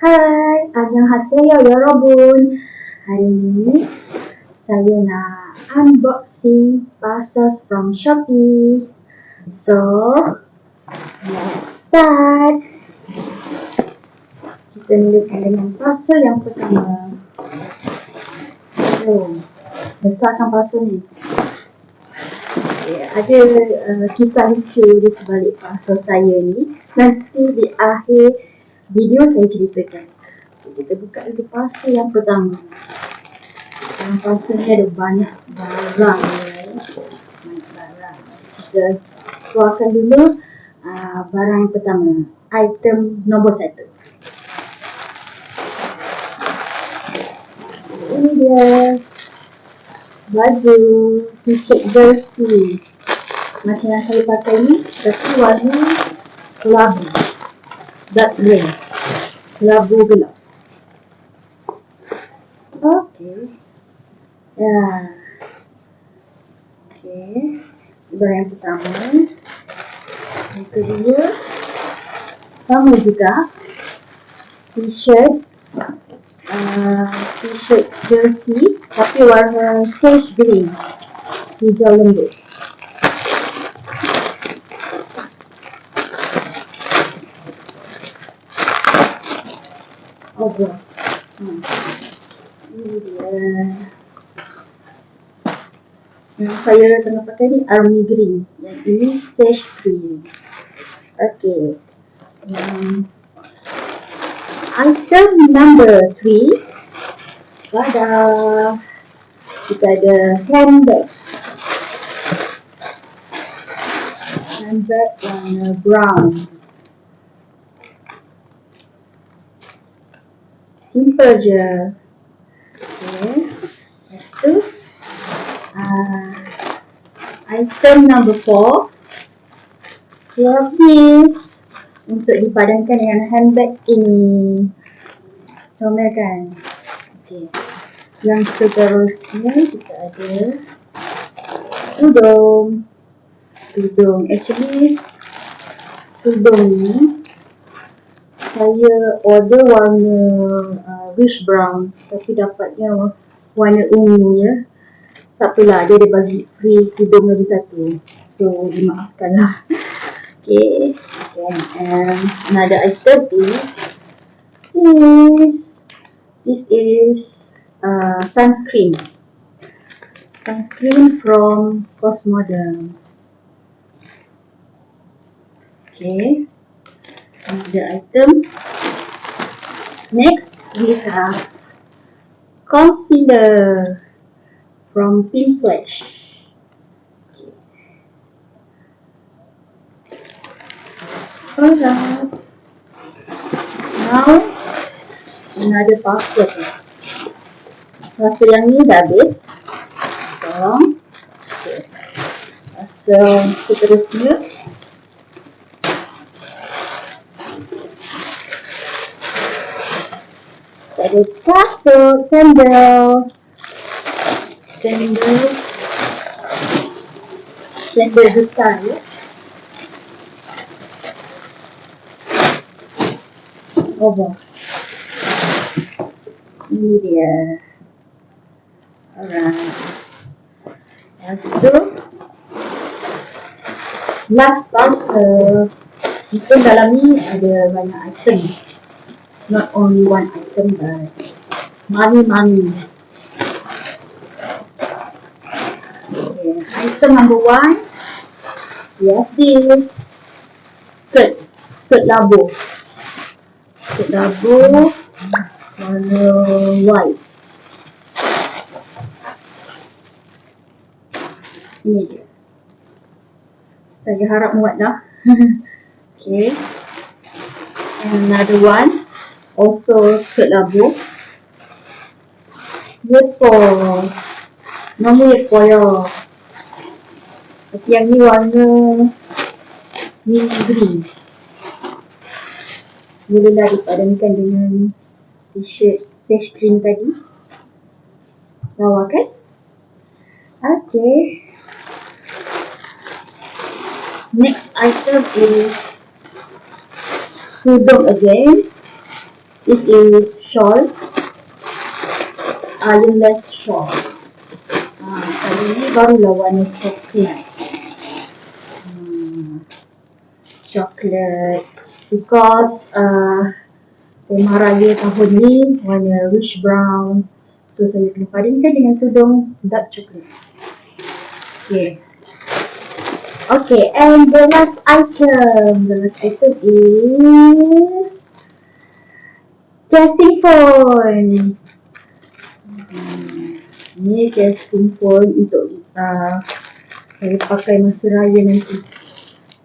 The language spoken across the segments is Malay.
Hai, annyeonghaseyo yorobun. Hari ini saya nak unboxing parcels from Shopee. So, let's start. Kita mulakan dengan parcel yang pertama. Besarkan parcel ni. Ada kisah lucu di sebalik parcel saya ni. Nanti di akhir video saya ceritakan. Kita buka dulu parcel yang pertama. Dalam parcel ni ada banyak barang. Kita keluarkan dulu barang yang pertama. Item nombor 1. Ini dia baju t-shirt jersey. Macam yang saya pakai ni, tapi warna kelabu. Dark grey. Kelabu gelap. Okey. Okey. Barang yang pertama. Yang kedua, sama juga. T-shirt jersey tapi warna sage green, hijau lembut. Ini dia. Yang saya tengah pakai ni army green, yang ini sage green. Okey. Item number 3. Kita ada handbag. Handbag warna brown. Simple je. Okay. Lepas tu item number 4. Lapis untuk dipadankan dengan handbag ini. Comel kan? Okay. Yang seterusnya kita ada tudung. Actually tudung ni saya order warna rich brown, tapi dapatnya warna ungu ya. Tak apalah, dia ada bagi free tudung lagi satu, so dimaafkanlah. Okay. And another item is sunscreen. Sunscreen from Cosmoderm. Okay. Another item. Next we have concealer from Pink Flash. Alright. Now another parcel. Parcel yang ni dah habis. Parcel seterusnya. Ada kasut, sandal besar ya. Ini dia. Alright. Lepas tu last parcel. Kita dalam ni ada banyak item. Not only one item but money. Okay. Item number 1. Yes, this skirt labu. Skirt labu warna white. Ini dia. Saya harap muat dah. Okay. And another one. Also skirt labu. Nama yepo. Tapi yang ni warna mint green. Bolehlah dipadankan dengan t-shirt sage green tadi. Lawa kan? Okay. Next item is tudung again. This is shawl, ironless shawl. Kali ni barulah warna coklat. Coklat because tema raya tahun ni warna rich brown, so saya kena padankan dengan tudung dark coklat. Okay, and the last item is casing phone. Ni casing phone untuk saya pakai masa raya nanti.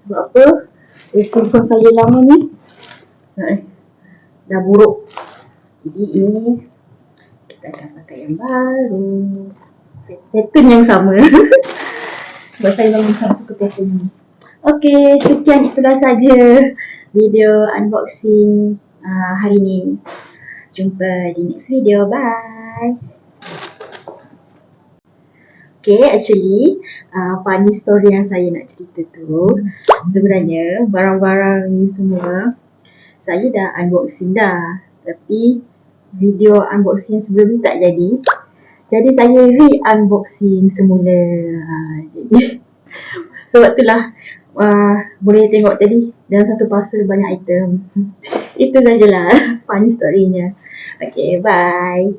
Sebab apa? Casing phone saya lama ni dah buruk. Jadi ini kita akan pakai yang baru. Pattern yang sama. Sebab saya memang sangat suka pattern ni. Okay, sekian itulah saja video unboxing hari ni. Jumpa di next video. Bye. Okay, actually funny story yang saya nak cerita tu, sebenarnya barang-barang ni semua saya dah unboxing dah, tapi video unboxing sebelum ni tak jadi. Jadi saya re-unboxing semula. Jadi sebab itulah boleh tengok tadi dalam satu parcel banyak item. Itu sajalah funny story-nya. Okay, bye.